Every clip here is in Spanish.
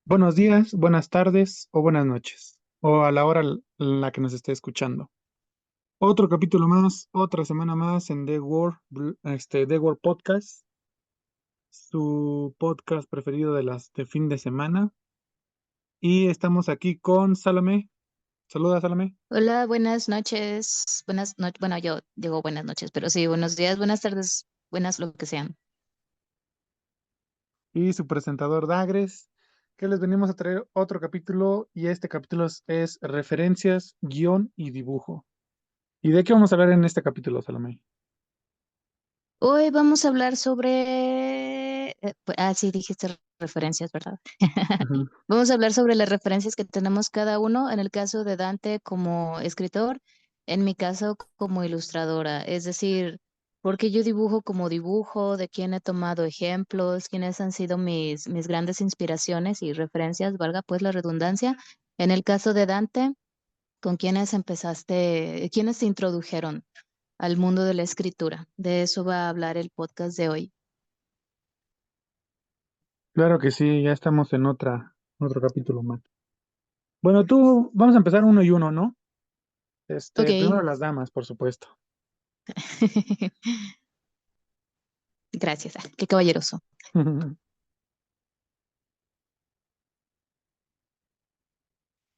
Buenos días, buenas tardes o buenas noches, o a la hora en la que nos esté escuchando. Otro capítulo más, otra semana más en The World Podcast, su podcast preferido de fin de semana. Y estamos aquí con Salomé. Saluda, Salomé. Hola, buenas noches. Buenas noches. Bueno, yo digo buenas noches, pero sí, buenos días, buenas tardes, buenas lo que sean. Y su presentador Dagres, que les venimos a traer otro capítulo. Y este capítulo es referencias, guión y dibujo. ¿Y de qué vamos a hablar en este capítulo, Salomé? Hoy vamos a hablar sobre... sí, dijiste referencias, ¿verdad? Ujú. Vamos a hablar sobre las referencias que tenemos cada uno, en el caso de Dante como escritor, en mi caso como ilustradora, es decir, porque yo dibujo como dibujo, de quién he tomado ejemplos, quiénes han sido mis grandes inspiraciones y referencias, valga pues la redundancia. En el caso de Dante, ¿con quiénes empezaste, quiénes te introdujeron al mundo de la escritura? De eso va a hablar el podcast de hoy. Claro que sí, ya estamos en otro capítulo más. Bueno, vamos a empezar uno y uno, ¿no? Ok. Primero las damas, por supuesto. Gracias. Qué caballeroso.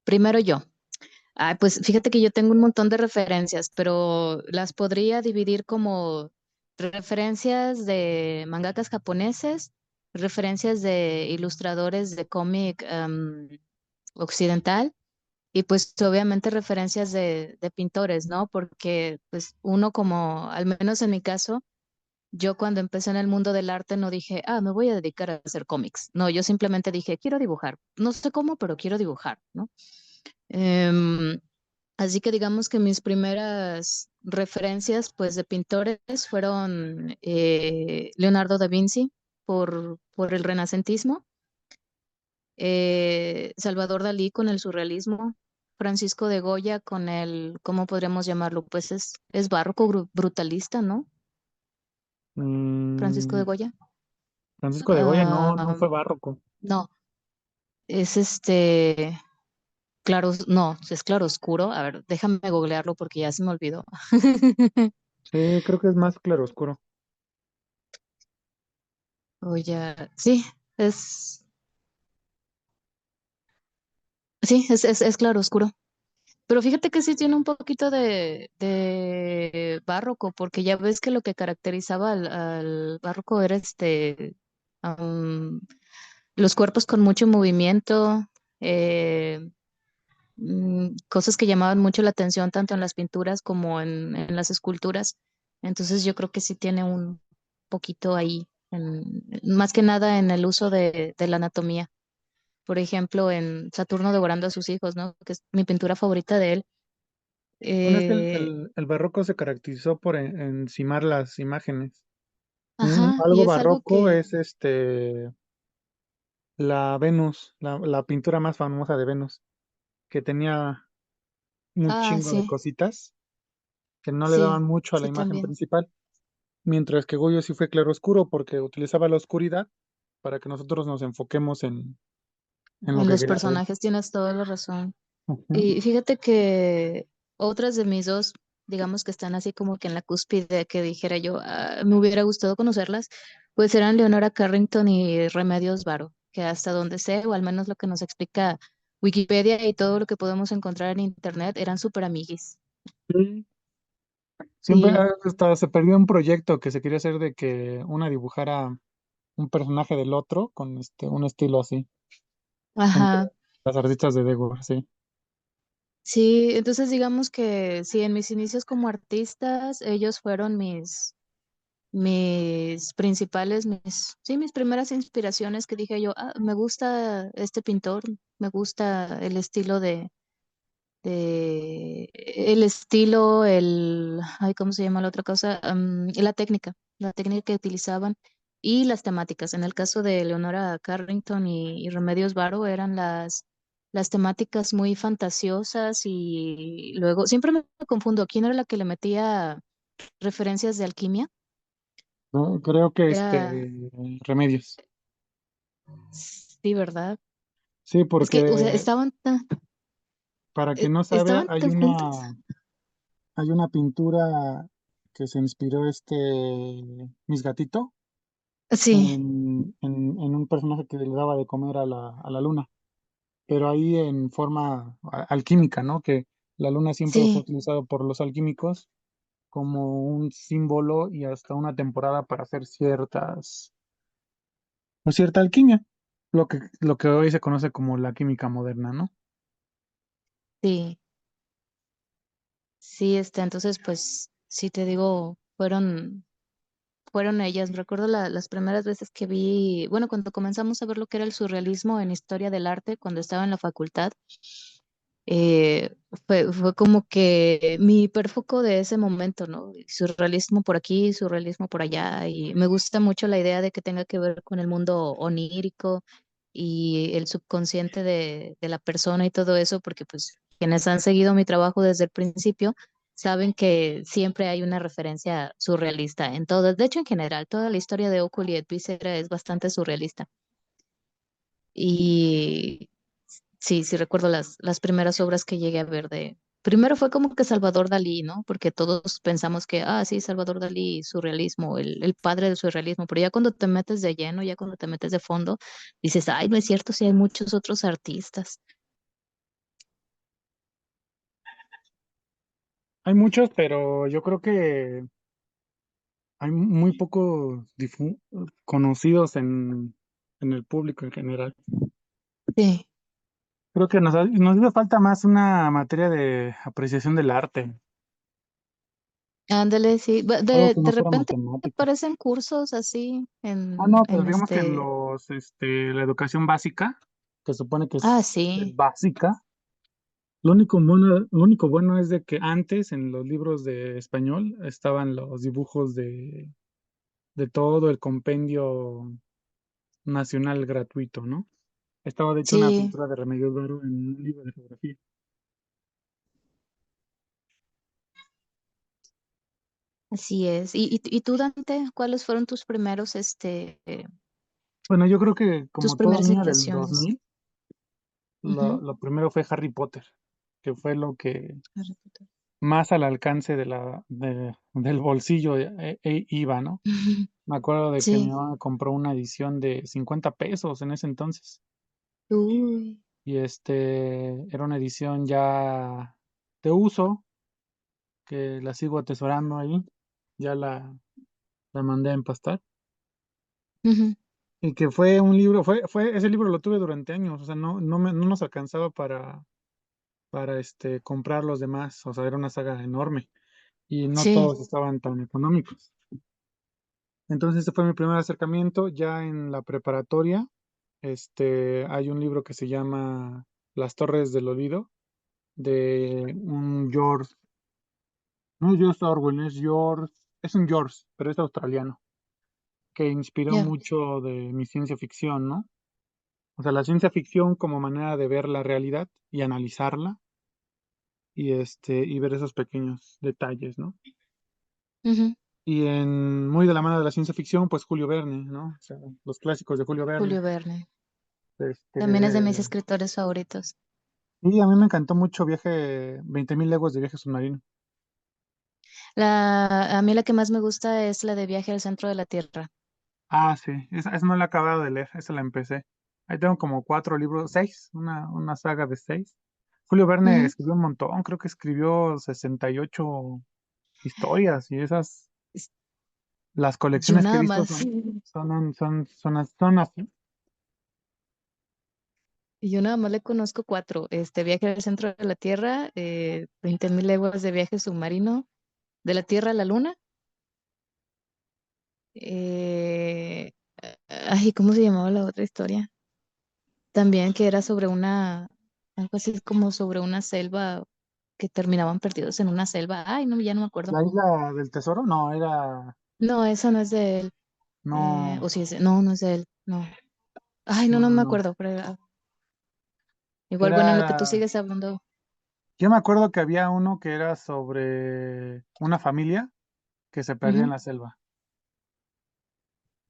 Primero yo. Pues fíjate que yo tengo un montón de referencias, pero las podría dividir como referencias de mangakas japoneses, referencias de ilustradores de cómic occidental y pues obviamente referencias de pintores, ¿no? Porque pues uno como, al menos en mi caso, yo cuando empecé en el mundo del arte no dije, me voy a dedicar a hacer cómics. No, yo simplemente dije, quiero dibujar. No sé cómo, pero quiero dibujar, ¿no? Em, Así que digamos que mis primeras referencias pues de pintores fueron Leonardo da Vinci por el renacentismo, Salvador Dalí con el surrealismo, Francisco de Goya con el, ¿cómo podríamos llamarlo? Pues es barroco brutalista, ¿no? Francisco de Mm, Goya. Francisco de Goya no Ah, fue barroco. no, es claro, no, es claroscuro. A ver, déjame googlearlo porque ya se me olvidó. Sí, creo que es más claroscuro. Oye, sí, es, es claro oscuro. Pero fíjate que sí tiene un poquito de barroco, porque ya ves que lo que caracterizaba al barroco era am, los cuerpos con mucho movimiento, eh, cosas que llamaban mucho la atención tanto en las pinturas como en las esculturas. Entonces yo creo que sí tiene un poquito ahí, más que nada en el uso de la anatomía. Por ejemplo, en Saturno devorando a sus hijos, ¿no? Que es mi pintura favorita de él. Bueno, es que Eh, el barroco se caracterizó por encimar las imágenes. ajá, y Algo es algo barroco que, es la Venus, la pintura más famosa de Venus, que tenía un chingo de sí, cositas que no le daban sí, mucho a la sí imagen también. principal. Mientras que Goyo sí fue claroscuro porque utilizaba la oscuridad para que nosotros nos enfoquemos en lo En que los quería ver. personajes tienes toda la razón. Ujú. Y fíjate que otras de mis dos, digamos que están así como que en la cúspide que dijera yo, me hubiera gustado conocerlas, pues eran Leonora Carrington y Remedios Varo, que hasta donde sé, o al menos lo que nos explica Wikipedia y todo lo que podemos encontrar en internet, eran súper amiguis. Sí. Siempre Sí, hasta se perdió un proyecto que se quería hacer de que una dibujara un personaje del otro con un estilo así, entre ajá. las artistas de Dego, sí. Sí, entonces digamos que sí, en mis inicios como artistas, ellos fueron mis principales, sí, mis primeras inspiraciones que dije yo, me gusta este pintor, me gusta el estilo el estilo, ay, ¿cómo se llama la otra cosa? La técnica que utilizaban y las temáticas. En el caso de Leonora Carrington y Remedios Varo eran las temáticas muy fantasiosas y luego, siempre me confundo, ¿quién era la que le metía referencias de alquimia? ¿No? Creo que Era, Remedios. sí, ¿verdad? Sí, Es que, o sea, porque para quien no sabe, estaban tan juntos. hay una pintura que se inspiró Miss Gatito Sí, en un personaje que le daba de comer a a la luna, pero ahí en forma alquímica, ¿no? Que la luna siempre fue sí, utilizado por los alquímicos como un símbolo y hasta una temporada para hacer pues cierta alquimia, lo que hoy se conoce como la química moderna, ¿no? sí, sí, entonces, pues, sí te digo, fueron ellas. Recuerdo las primeras veces que vi, bueno, cuando comenzamos a ver lo que era el surrealismo en historia del arte, cuando estaba en la facultad, eh, fue como que mi hiperfoco de ese momento, ¿no? Surrealismo por aquí, surrealismo por allá, y me gusta mucho la idea de que tenga que ver con el mundo onírico y el subconsciente de la persona y todo eso, porque pues quienes han seguido mi trabajo desde el principio saben que siempre hay una referencia surrealista en todo, de hecho en general, toda la historia de Oculus y Edwisera es bastante surrealista. Y sí, sí recuerdo las primeras obras que llegué a ver de... Primero fue como que Salvador Dalí, ¿no? Porque todos pensamos que, ah, sí, Salvador Dalí, surrealismo, el padre del surrealismo, pero ya cuando te metes de lleno, ya cuando te metes de fondo, dices, ay, no es cierto, sí hay muchos otros artistas. Hay muchos, pero yo creo que hay muy pocos conocidos en el público en general. Sí, Creo que nos hace falta más una materia de apreciación del arte, ándale, sí. algo que De no fuera repente matemática. aparecen cursos así Ah, no, pero en digamos que en la educación básica, que supone que Ah, es sí, básica, lo único bueno es de que antes en los libros de español estaban los dibujos de todo el compendio nacional gratuito, ¿no? Estaba de hecho una sí, pintura de Remedios Varo en un libro de geografía. así es. Y tú, Dante, cuáles fueron tus primeros, Bueno, yo creo que tus como todo primeras niño del impresiones? 2000, Ujú. lo primero fue Harry Potter, que fue lo que Harry Potter. más al alcance del bolsillo iba, ¿no? Me acuerdo de que mi Sí. mamá compró una edición de 50 pesos en ese entonces. Uy. Y era una edición ya de uso, que la sigo atesorando ahí. Ya la mandé a empastar. Ujú. Y que fue un libro, ese libro lo tuve durante años, o sea, no nos alcanzaba para comprar los demás, o sea, era una saga enorme y no Sí, todos estaban tan económicos. Entonces, este fue mi primer acercamiento. Ya en la preparatoria, hay un libro que se llama Las Torres del Olvido, de un George, no es George Orwell, es un George, pero es australiano, que inspiró ya. mucho de mi ciencia ficción, ¿no? O sea, la ciencia ficción como manera de ver la realidad y analizarla y ver esos pequeños detalles, ¿no? Ujú. Y muy de la mano de la ciencia ficción, pues Julio Verne, ¿no? O sea, los clásicos de Julio Verne. Julio Verne. Este, También es de mis escritores favoritos. y a mí me encantó mucho 20.000 leguas de viaje submarino. A mí la que más me gusta es la de Viaje al Centro de la Tierra. Ah, sí, esa no la he acabado de leer, esa la empecé. Ahí tengo como 4 libros, 6, una saga de 6. Julio Verne Ujú. escribió un montón, creo que escribió 68 historias y esas, Es- las Yo colecciones que he nada visto más, son así. yo nada más le conozco cuatro. Viaje al Centro de la Tierra, 20.000 leguas de viaje submarino, de la Tierra a la Luna. Eh, Ay, ¿cómo se llamaba la otra historia? También que era sobre algo así como sobre una selva, que terminaban perdidos en una selva. Ay, no, ya no me acuerdo. La isla del tesoro, no, No, esa no es de él. no, O sí no, no es de él. No. Ay, no, no, no no, me no. acuerdo, pero igual, bueno, en lo que tú Era, sigues hablando. yo me acuerdo que había uno que era sobre una familia que se perdía en Ujú. la selva,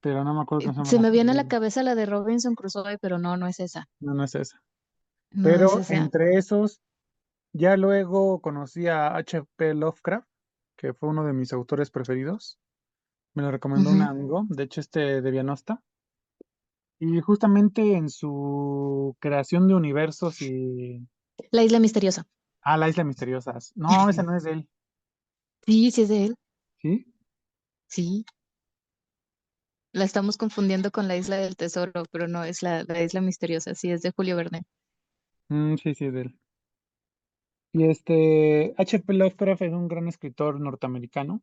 pero no me acuerdo cómo se llama Se la me viene a la familia. cabeza la de Robinson Crusoe, pero no, no es esa. No, no es esa. No, Pero ese sea. entre esos, ya luego conocí a H.P. Lovecraft, que fue uno de mis autores preferidos. Me lo recomendó un Ujú. amigo, de hecho de Vianosta. Y justamente en su creación de universos y... La isla misteriosa. Ah, la isla misteriosa. No, esa no es de él. Sí, sí es de él. ¿Sí? Sí. La estamos confundiendo con la isla del tesoro, pero no, es la isla misteriosa. Sí, es de Julio Verne. Sí, sí, es de él. Y H.P. Lovecraft es un gran escritor norteamericano.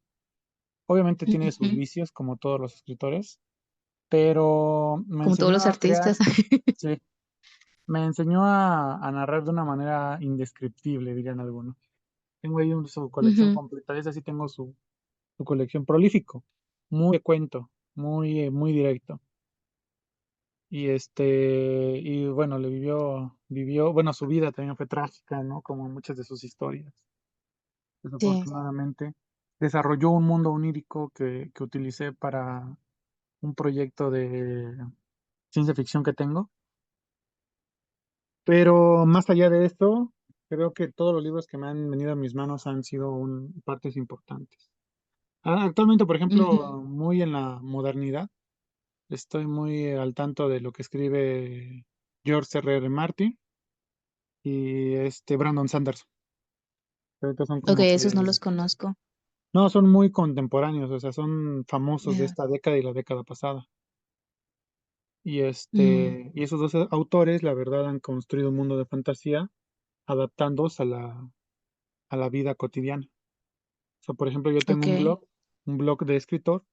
Obviamente tiene sus Ujú. vicios, como todos los escritores, pero me Como todos enseñó los a crear, artistas. sí, me enseñó a narrar de una manera indescriptible, dirían algunos. Tengo ahí su colección Ujú. completa, es así, tengo su colección prolífico, muy de cuento, muy directo. Y bueno, vivió, bueno, su vida también fue trágica, ¿no? Como muchas de sus historias. Sí, Desafortunadamente, desarrolló un mundo onírico que utilicé para un proyecto de ciencia ficción que tengo. Pero más allá de esto, creo que todos los libros que me han venido a mis manos han sido partes importantes. Actualmente, por ujú. ejemplo, muy en la modernidad, estoy muy al tanto de lo que escribe George R. R. Martin y Brandon Sanderson. Creo que son Ok, como esos no que, los conozco. no, son muy contemporáneos, o sea, son famosos de Ya. esta década y la década pasada. Mm, Y esos dos autores, la verdad, han construido un mundo de fantasía adaptándose a la vida cotidiana. O sea, por ejemplo, yo tengo ok, un blog de escritor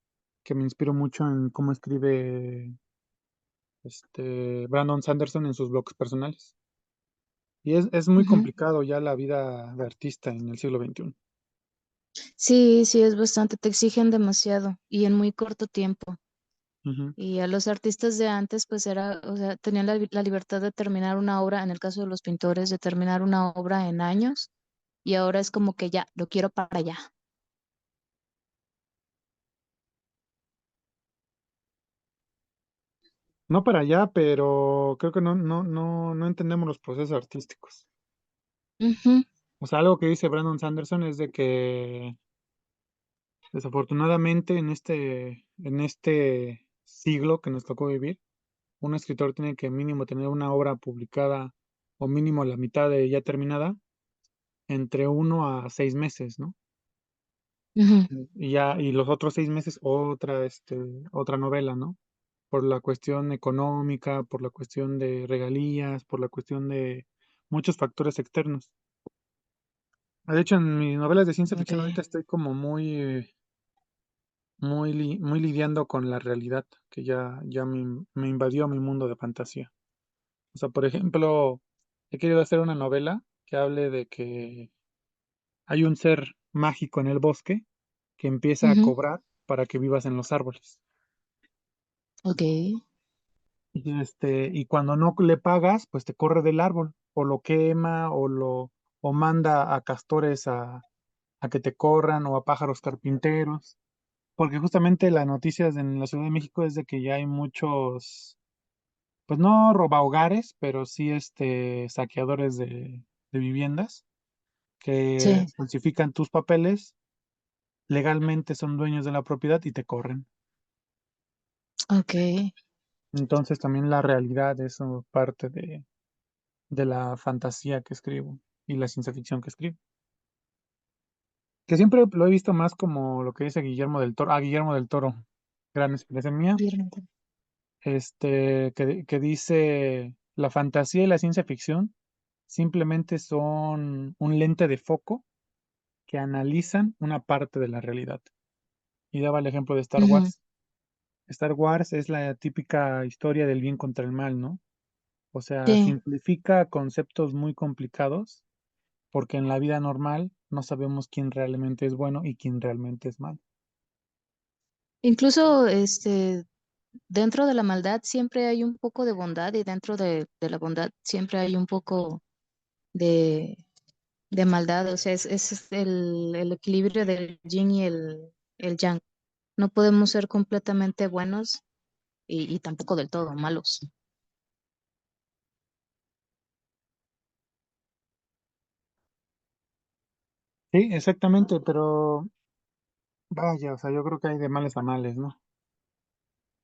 que me inspiró mucho en cómo escribe Brandon Sanderson en sus blogs personales. Y es muy ujú. complicado ya la vida de artista en el siglo XXI. Sí, sí, es bastante. Te exigen demasiado y en muy corto tiempo. Ujú. Y a los artistas de antes, pues era, o sea, tenían la libertad de terminar una obra, en el caso de los pintores, de terminar una obra en años. Y ahora es como que ya, lo quiero para allá. No para allá, pero creo que no entendemos los procesos artísticos. Ujú, O sea, algo que dice Brandon Sanderson es de que desafortunadamente en este siglo que nos tocó vivir, un escritor tiene que mínimo tener una obra publicada o mínimo la mitad de ya terminada entre 1 a 6 meses, ¿no? ujú. Y los otros 6 meses otra novela, ¿no? Por la cuestión económica, por la cuestión de regalías, por la cuestión de muchos factores externos. De hecho, en mis novelas de ciencia Ok, ficción ahorita estoy como muy lidiando con la realidad que ya me invadió mi mundo de fantasía. O sea, por ejemplo, he querido hacer una novela que hable de que hay un ser mágico en el bosque que empieza a ujú, cobrar para que vivas en los árboles. ok, Y cuando no le pagas, pues te corre del árbol, o lo quema, o manda a castores a que te corran, o a pájaros carpinteros. Porque justamente las noticias en la Ciudad de México es de que ya hay muchos, pues no robahogares, pero sí saqueadores de viviendas que sí, falsifican tus papeles, legalmente son dueños de la propiedad y te corren. ok. Entonces también la realidad es parte de la fantasía que escribo y la ciencia ficción que escribo. Que siempre lo he visto más como lo que dice Guillermo del Toro. Guillermo del Toro, gran inspiración mía. Viernes. Que dice, la fantasía y la ciencia ficción simplemente son un lente de foco que analizan una parte de la realidad. Y daba el ejemplo de Star Ujú. Wars. Star Wars es la típica historia del bien contra el mal, ¿no? O sea, Sí. simplifica conceptos muy complicados porque en la vida normal no sabemos quién realmente es bueno y quién realmente es malo. Incluso dentro de la maldad siempre hay un poco de bondad y dentro de la bondad siempre hay un poco de, de maldad. O sea, es el equilibrio del yin y el yang. No podemos ser completamente buenos y tampoco del todo malos. Sí, exactamente, pero vaya, o sea, yo creo que hay de males a males, ¿no?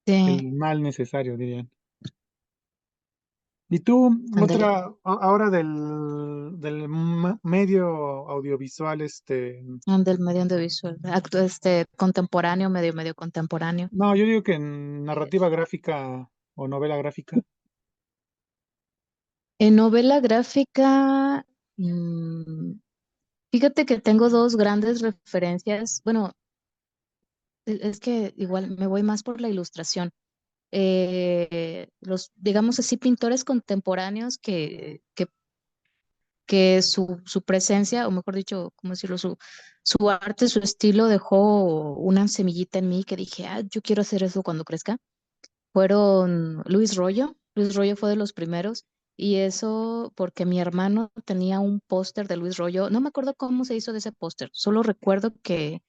Sí, El mal necesario, dirían. Y tú, ándale, ahora del medio audiovisual, ándale, medio audiovisual, contemporáneo, medio contemporáneo. no, yo digo que en narrativa gráfica o novela gráfica. En novela gráfica, mm, fíjate que tengo dos grandes referencias. Bueno, es que igual me voy más por la ilustración. Digamos así, pintores contemporáneos que su presencia, o mejor dicho, ¿cómo decirlo? Su arte, su estilo dejó una semillita en mí que dije, ah, yo quiero hacer eso cuando crezca. Fueron Luis Royo. Luis Royo fue de los primeros. Y eso porque mi hermano tenía un póster de Luis Royo. No me acuerdo cómo se hizo de ese póster. Solo recuerdo que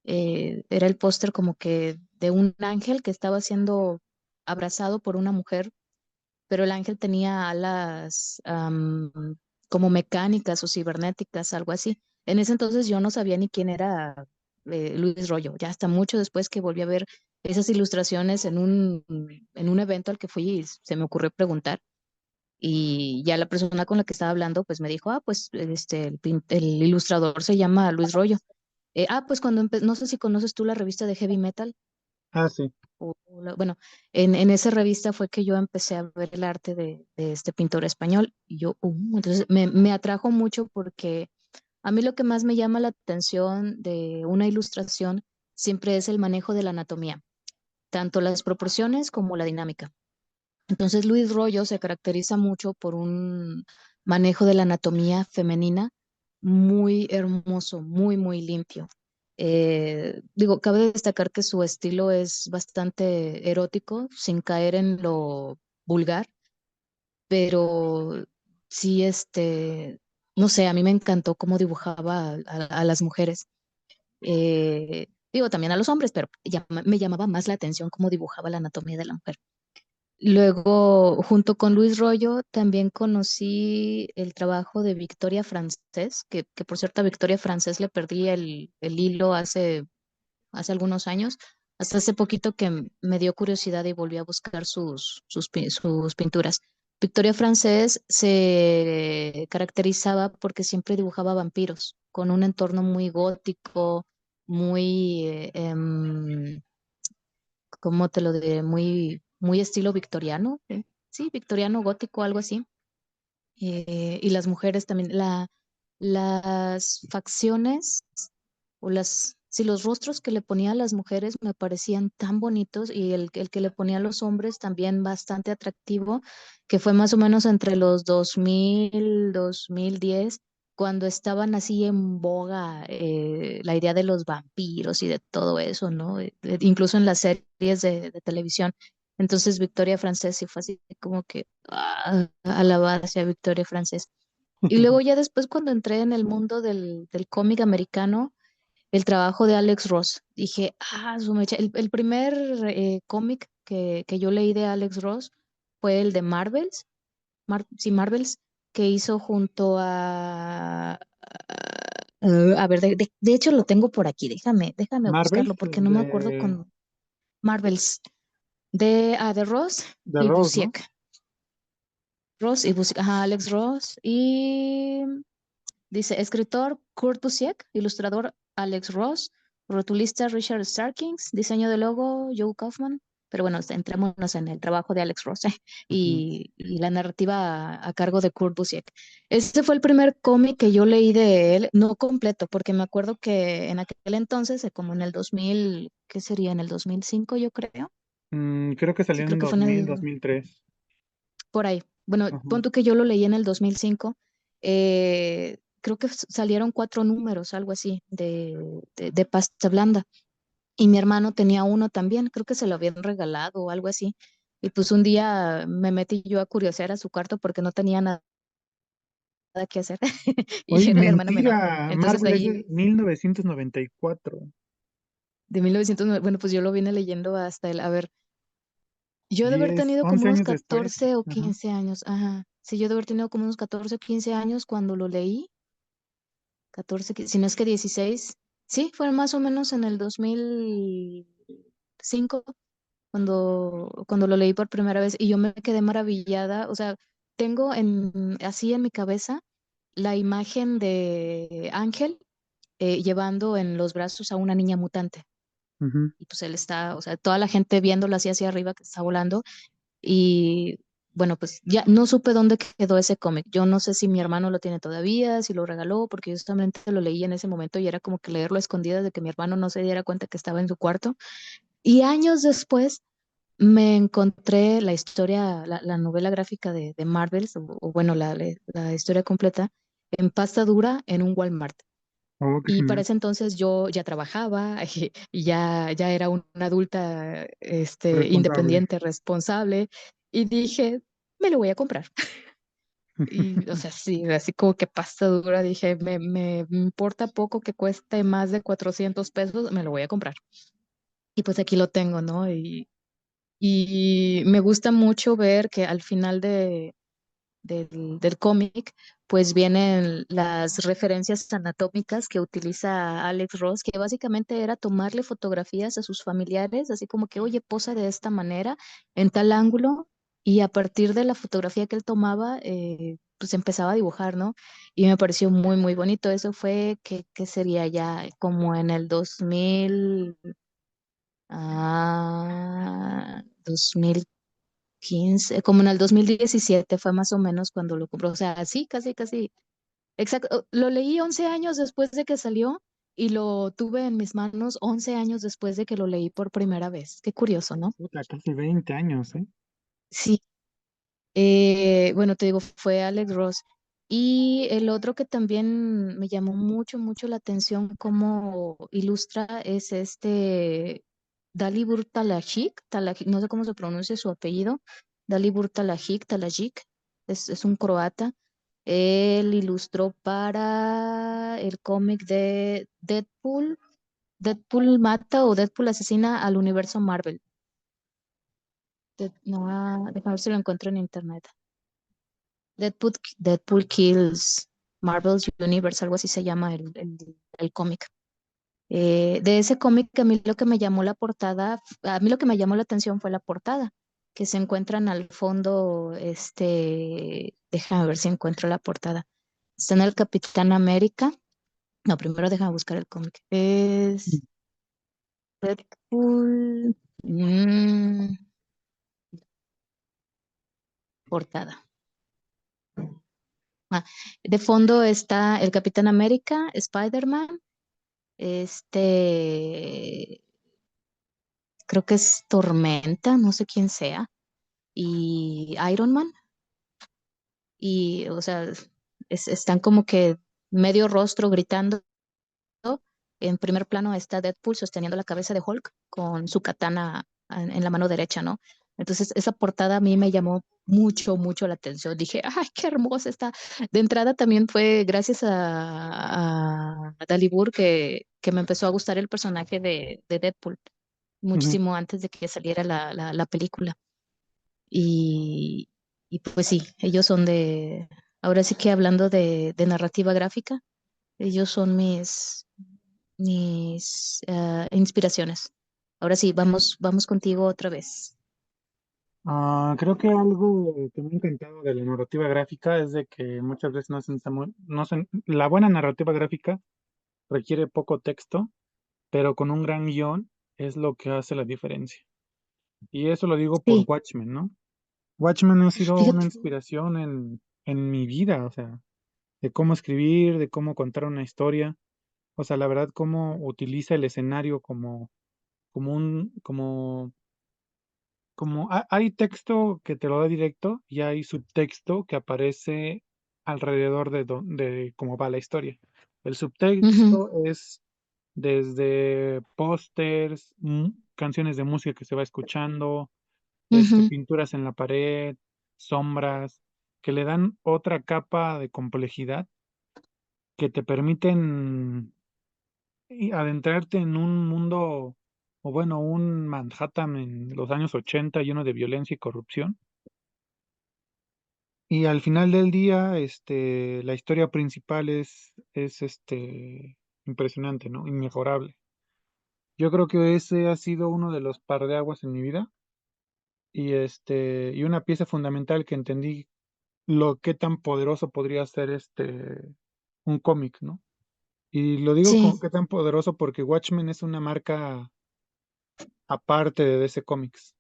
era el póster como que de un ángel que estaba siendo abrazado por una mujer, pero el ángel tenía alas como mecánicas o cibernéticas, algo así. En ese entonces yo no sabía ni quién era Luis Royo, ya hasta mucho después que volví a ver esas ilustraciones en un evento al que fui y se me ocurrió preguntar. Y ya la persona con la que estaba hablando, pues me dijo, ah, pues el ilustrador se llama Luis Royo. Pues no sé si conoces tú la revista de Heavy Metal. Ah, sí. Bueno, en esa revista fue que yo empecé a ver el arte de este pintor español. Y yo, entonces me atrajo mucho porque a mí lo que más me llama la atención de una ilustración siempre es el manejo de la anatomía, tanto las proporciones como la dinámica. Entonces, Luis Royo se caracteriza mucho por un manejo de la anatomía femenina muy hermoso, muy limpio. Digo, cabe destacar que su estilo es bastante erótico, sin caer en lo vulgar, pero sí, no sé, a mí me encantó cómo dibujaba a las mujeres. Digo, también a los hombres, pero me llamaba más la atención cómo dibujaba la anatomía de la mujer. Luego, junto con Luis Royo, también conocí el trabajo de Victoria Francés, que por cierto a Victoria Francés le perdí el hilo hace algunos años, hasta hace poquito que me dio curiosidad y volví a buscar sus pinturas. Victoria Francés se caracterizaba porque siempre dibujaba vampiros, con un entorno muy gótico, muy, ¿cómo te lo diré? Muy estilo victoriano, sí, victoriano gótico, algo así. Y las mujeres también, las facciones o sí, los rostros que le ponía a las mujeres me parecían tan bonitos y el que le ponía a los hombres también bastante atractivo, que fue más o menos entre los 2010 cuando estaban así en boga la idea de los vampiros y de todo eso, ¿no? Incluso en las series de televisión. Entonces Victoria Francés sí fue así como que alabar hacia Victoria Francés. Y luego ya después cuando entré en el mundo del cómic americano, el trabajo de Alex Ross. Dije, su mecha. El primer cómic que yo leí de Alex Ross fue el de Marvels, sí, Marvels, que hizo junto a ver, de hecho lo tengo por aquí, déjame Marvel, buscarlo porque no me acuerdo con Marvels, de Ross de y Rose, ¿no? Busiek. Ross y Busiek, ajá, Alex Ross y dice, escritor Kurt Busiek, ilustrador Alex Ross, rotulista Richard Starkings, diseño de logo Joe Kaufman. Pero bueno, entrémonos en el trabajo de Alex Ross Ujú. y la narrativa a cargo de Kurt Busiek. Este fue el primer cómic que yo leí de él, no completo, porque me acuerdo que en aquel entonces, como en el 2000, ¿qué sería? En el 2005, yo creo. Creo que Sí, salió creo en que fue en 2000, el, 2003. por ahí. Bueno, Ajá. pon tú que yo lo leí en el 2005. Creo que salieron 4 números, algo así, de pasta blanda. Y mi hermano tenía uno también, creo que se lo habían regalado o algo así. Y pues un día me metí yo a curiosear a su cuarto porque no tenía nada que hacer. Y Oye, era la hermana menor. mentira, Entonces Marvel es de ahí, 1994. de 1900, bueno, pues yo lo vine leyendo hasta a ver, yo de haber 10, tenido como 11 unos años después. 14 o Ajá. 15 años, ajá. Sí, yo de haber tenido como unos 14 o 15 años cuando lo leí. 14, si no es que 16. Sí, fue más o menos en el 2005 cuando lo leí por primera vez y yo me quedé maravillada. O sea, tengo así en mi cabeza la imagen de Ángel llevando en los brazos a una niña mutante. Ujú. Y pues él está, o sea, toda la gente viéndolo así hacia arriba que está volando. Y bueno, pues ya no supe dónde quedó ese cómic. Yo no sé si mi hermano lo tiene todavía, si lo regaló, porque yo justamente lo leí en ese momento y era como que leerlo a escondidas de que mi hermano no se diera cuenta que estaba en su cuarto. Y años después me encontré la historia, la novela gráfica de Marvels, o bueno, la historia completa, en pasta dura en un Walmart. Oh, qué Y para genial. ese entonces yo ya trabajaba y ya era una adulta Responsable. independiente, responsable, y dije, me lo voy a comprar. Y, o sea, sí, así como que pasta dura, dije, me importa poco que cueste más de 400 pesos, me lo voy a comprar. Y pues aquí lo tengo, ¿no? Y me gusta mucho ver que al final del cómic, pues vienen las referencias anatómicas que utiliza Alex Ross, que básicamente era tomarle fotografías a sus familiares, así como que, oye, posa de esta manera, en tal ángulo, y a partir de la fotografía que él tomaba, pues empezaba a dibujar, ¿no? Y me pareció muy, muy bonito. Eso fue, que sería ya como en el 2015, como en el 2017 fue más o menos cuando lo compró. O sea, sí, casi, casi. Exacto. Lo leí 11 años después de que salió y lo tuve en mis manos 11 años después de que lo leí por primera vez. Qué curioso, ¿no? Puta, casi 20 años, ¿eh? Sí. Bueno, te digo, fue Alex Ross. Y el otro que también me llamó mucho, mucho la atención cómo ilustra es Dalibor Talajic, no sé cómo se pronuncia su apellido, Dalibor Talajic, es un croata. Él ilustró para el cómic de Deadpool mata o Deadpool asesina al universo Marvel. No, déjame ver si lo encuentro en internet. Deadpool Kills Marvel's Universe, algo así se llama el cómic. De ese cómic a mí lo que me llamó la portada, a mí lo que me llamó la atención fue la portada, que se encuentran al fondo, déjame ver si encuentro la portada. Está en el Capitán América. No, primero déjame buscar el cómic. Es Deadpool, portada. Ah, de fondo está el Capitán América, Spider-Man, este, creo que es Tormenta, no sé quién sea, y Iron Man, y, o sea, están como que medio rostro gritando. En primer plano está Deadpool sosteniendo la cabeza de Hulk con su katana en la mano derecha, ¿no? Entonces, esa portada a mí me llamó mucho, mucho la atención. Dije, ¡ay, qué hermosa está! De entrada también fue gracias a Dalibur que me empezó a gustar el personaje de Deadpool, Ujú. muchísimo antes de que saliera la película. Y, y pues sí, ellos son ahora sí que hablando de narrativa gráfica, ellos son mis inspiraciones. Ahora sí, vamos contigo otra vez. Creo que algo que me ha encantado de la narrativa gráfica es de que muchas veces la buena narrativa gráfica requiere poco texto, pero con un gran guión es lo que hace la diferencia. Y eso lo digo por Sí, Watchmen, ¿no? Watchmen ha sido una fíjate. inspiración en mi vida, o sea, de cómo escribir, de cómo contar una historia, o sea, la verdad, cómo utiliza el escenario como un, hay texto que te lo da directo y hay subtexto que aparece alrededor de cómo va la historia. El Ujú, subtexto es desde pósters, canciones de música que se va escuchando, ujú, pinturas en la pared, sombras, que le dan otra capa de complejidad que te permiten adentrarte en un mundo, o bueno, un Manhattan en los años 80 lleno de violencia y corrupción, Y al final del día, la historia principal es impresionante, ¿no? Inmejorable. Yo creo que ese ha sido uno de los parteaguas en mi vida y una pieza fundamental que entendí lo que tan poderoso podría ser un cómic, ¿no? Y lo digo Sí, como que tan poderoso porque Watchmen es una marca aparte de DC Comics.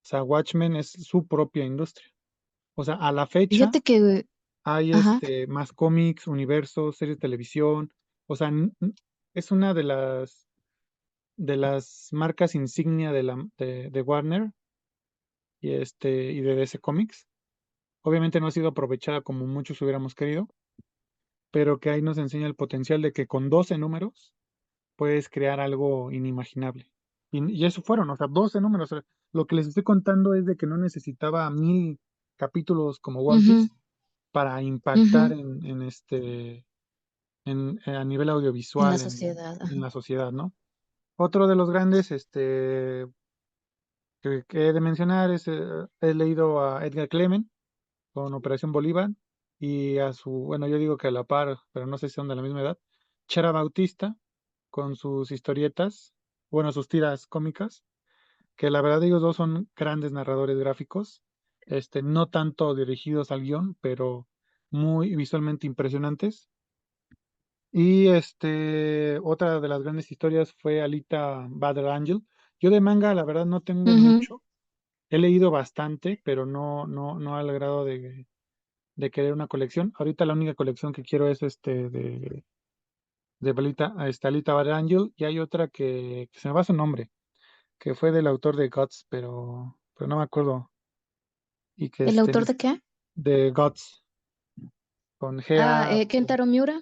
O sea, Watchmen es su propia industria. O sea, a la fecha fíjate que, hay ajá, más cómics, universos, series de televisión. O sea, es una de las marcas insignia de Warner y de DC Comics. Obviamente no ha sido aprovechada como muchos hubiéramos querido, pero que ahí nos enseña el potencial de que con 12 números puedes crear algo inimaginable. Y eso fueron, o sea, 12 números. O sea, lo que les estoy contando es de que no necesitaba 1000 capítulos como One ujú, Piece para impactar ujú, a nivel en la audiovisual sociedad, en ajá. la sociedad, ¿no? Otro de los grandes que he de mencionar he leído a Edgar Clement con Operación Bolívar y bueno, yo digo que a la par, pero no sé si son de la misma edad, Chara Bautista con sus historietas, bueno, sus tiras cómicas, que la verdad ellos dos son grandes narradores gráficos, no tanto dirigidos al guión, pero muy visualmente impresionantes. Y otra de las grandes historias fue Alita Battle Angel. Yo de manga, la verdad, no tengo Ujú, mucho. He leído bastante, pero no al grado de querer una colección. Ahorita la única colección que quiero es de Alita Battle Angel. Y hay otra que se me va su nombre, que fue del autor de Guts, pero no me acuerdo. Y que ¿el autor de qué? de Guts, con Ah, GA. Kentaro Miura.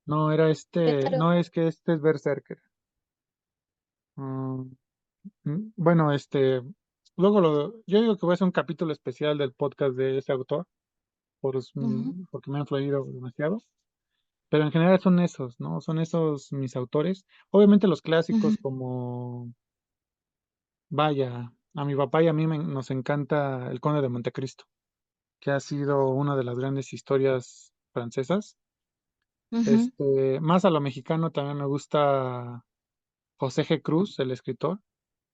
No, era Kentaro. no es que este es Berserker. Mm, bueno, yo digo que voy a hacer un capítulo especial del podcast de ese autor, Ujú, porque me ha influido demasiado. Pero en general son esos, ¿no? Son esos mis autores. Obviamente los ujú, clásicos como, vaya, a mi papá y a mí nos encanta El Conde de Montecristo, que ha sido una de las grandes historias francesas. ujú, Más a lo mexicano también me gusta José G. Cruz, el escritor,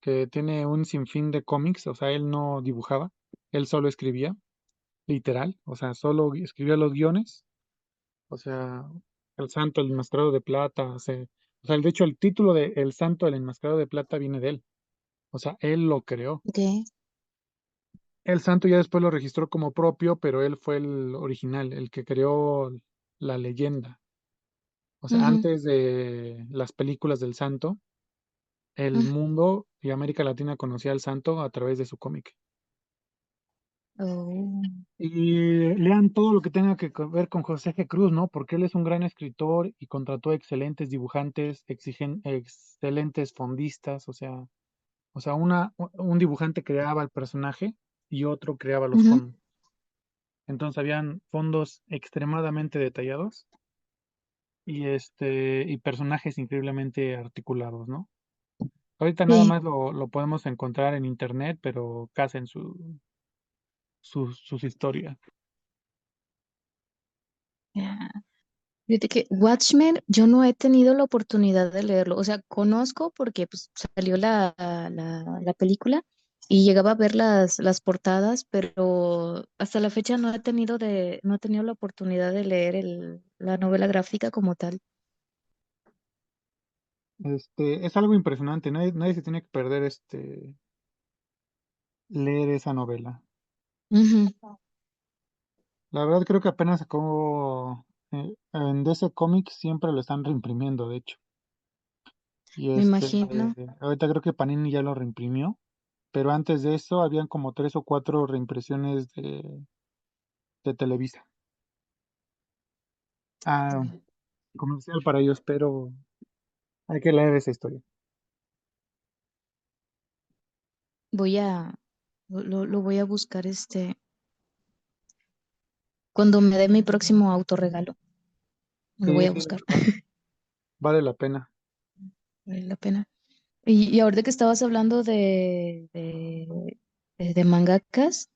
que tiene un sinfín de cómics, o sea, él no dibujaba, él solo escribía, literal, o sea, solo escribía los guiones, o sea, El Santo, el Enmascarado de Plata, o sea, de hecho el título de El Santo, el Enmascarado de Plata viene de él, o sea, él lo creó. ok, El Santo ya después lo registró como propio, pero él fue el original, el que creó la leyenda. O sea, ujú, antes de las películas del Santo, el ujú. mundo y América Latina conocía al Santo a través de su cómic. Oh, Y lean todo lo que tenga que ver con José G. Cruz, ¿no? Porque él es un gran escritor y contrató excelentes dibujantes, excelentes fondistas, o sea, un dibujante creaba el personaje y otro creaba los ujú, fondos. Entonces habían fondos extremadamente detallados y personajes increíblemente articulados, ¿no? Ahorita nada sí, más lo podemos encontrar en internet, pero casi en sus historias. ya. Fíjate que Watchmen, yo no he tenido la oportunidad de leerlo. O sea, conozco porque pues, salió la película y llegaba a ver las portadas, pero hasta la fecha no he tenido la oportunidad de leer la novela gráfica como tal. Es algo impresionante, nadie se tiene que perder leer esa novela. Ujú, La verdad creo que apenas sacó en DC Comics siempre lo están reimprimiendo, de hecho. Y me imagino. ahorita creo que Panini ya lo reimprimió, pero antes de eso habían como 3 o 4 reimpresiones de Televisa. Ah, comercial para ellos, pero hay que leer esa historia. Voy a, lo voy a buscar cuando me dé mi próximo autorregalo. Lo voy Sí, a buscar. vale la pena. Vale la pena. Y ahorita que estabas hablando de mangakas,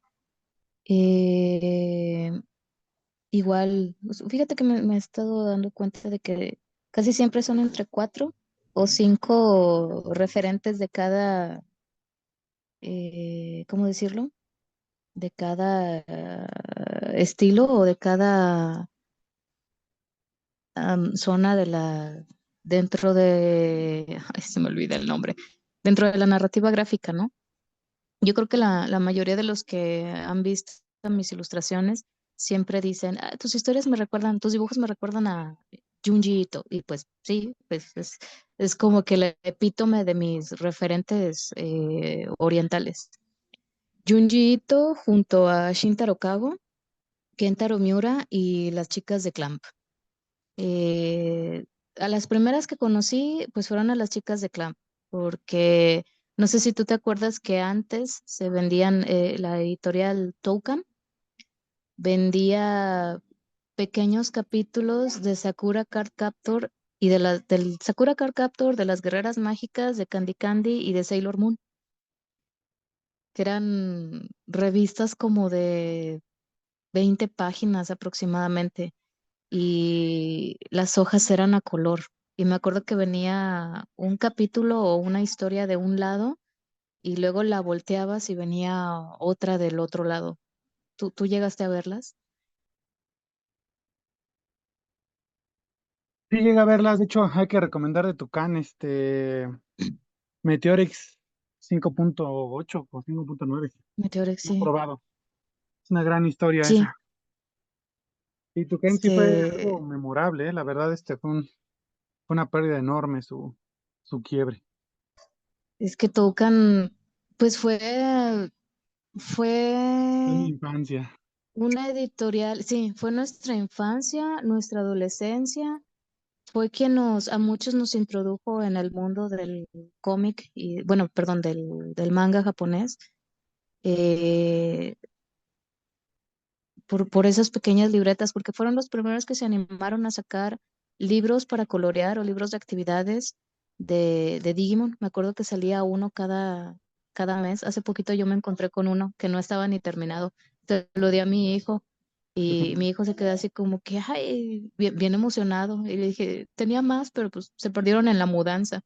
igual, fíjate que me he estado dando cuenta de que casi siempre son entre 4 o 5 referentes de cada, ¿cómo decirlo? De cada estilo o de cada zona dentro de, ay, se me olvida el nombre, dentro de la narrativa gráfica, ¿no? Yo creo que la mayoría de los que han visto mis ilustraciones siempre dicen: "Ah, tus historias me recuerdan, tus dibujos me recuerdan a Junji Ito". Y pues sí, pues es como que el epítome de mis referentes orientales. Junji Ito junto a Shintaro Kago, Kentaro Miura y las chicas de Clamp. Eh, a las primeras que conocí, pues fueron a las chicas de Clamp, porque no sé si tú te acuerdas que antes se vendían, la editorial Toucan vendía pequeños capítulos de Sakura Card Captor y del Sakura Card Captor, de las Guerreras Mágicas, de Candy Candy y de Sailor Moon, que eran revistas como de 20 páginas aproximadamente y las hojas eran a color. Y me acuerdo que venía un capítulo o una historia de un lado y luego la volteabas y venía otra del otro lado. ¿Tú llegaste a verlas? Sí, llega a verlas. De hecho, hay que recomendar de Tucán, Meteorix 5.8 o 5.9. Meteorix, No he sí. probado. Es una gran historia Sí, esa. Y Tucán sí fue algo este, memorable, ¿eh? La verdad, fue una pérdida enorme su quiebre. es que tocan, pues Fue mi fue infancia. una editorial, sí, fue nuestra infancia, nuestra adolescencia. Fue quien a muchos nos introdujo en el mundo del cómic y, bueno, perdón, del manga japonés, eh, por esas pequeñas libretas, porque fueron los primeros que se animaron a sacar libros para colorear o libros de actividades de Digimon. Me acuerdo que salía uno cada mes. Hace poquito yo me encontré con uno que no estaba ni terminado. Se lo di a mi hijo y mi hijo se quedó así como que, ay, bien, bien emocionado. Y le dije, tenía más, pero pues se perdieron en la mudanza.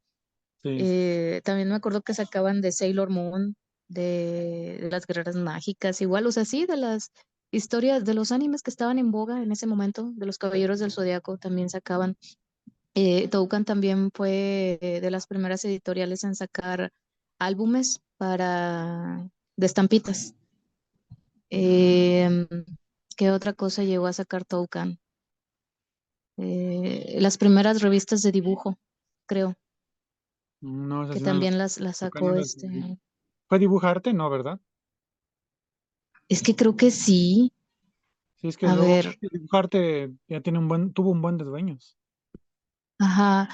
Sí. También me acuerdo que sacaban de Sailor Moon, de las guerreras mágicas, igual, o sea, sí, de las historias, de los animes que estaban en boga en ese momento, de los Caballeros del Zodiaco también sacaban. Toucan también fue de las primeras editoriales en sacar álbumes de estampitas. Em, ¿Qué otra cosa llegó a sacar Toucan? Las primeras revistas de dibujo, creo, No, esas que sí no también las Tucán no sacó las vi. este. ¿Fue dibujarte? No, ¿verdad? Es que creo que sí. Sí, es que A luego ver, dibujarte ya tuvo un buen de dueños. ajá,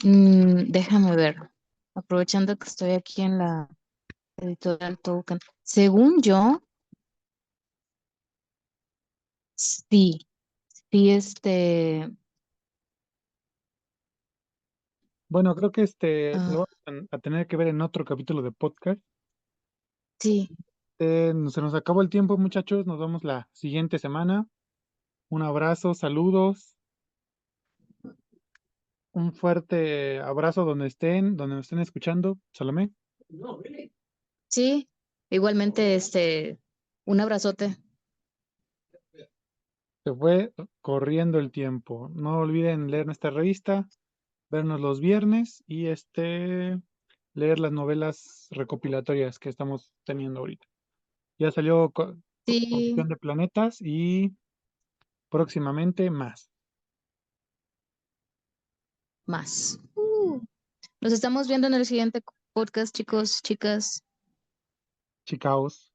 déjame ver. Aprovechando que estoy aquí en la editorial Token. Según yo, sí, sí, Bueno, creo que lo ah, vamos a tener que ver en otro capítulo de podcast. sí, Se nos acabó el tiempo, muchachos. Nos vemos la siguiente semana. Un abrazo, saludos, un fuerte abrazo donde nos estén escuchando. Salomé, sí. Igualmente, un abrazote. se fue corriendo el tiempo. No olviden leer nuestra revista, vernos los viernes y leer las novelas recopilatorias que estamos teniendo ahorita. Ya salió Sí, Colisión de Planetas y próximamente más. más. Nos estamos viendo en el siguiente podcast, chicos, chicas. Chicaos.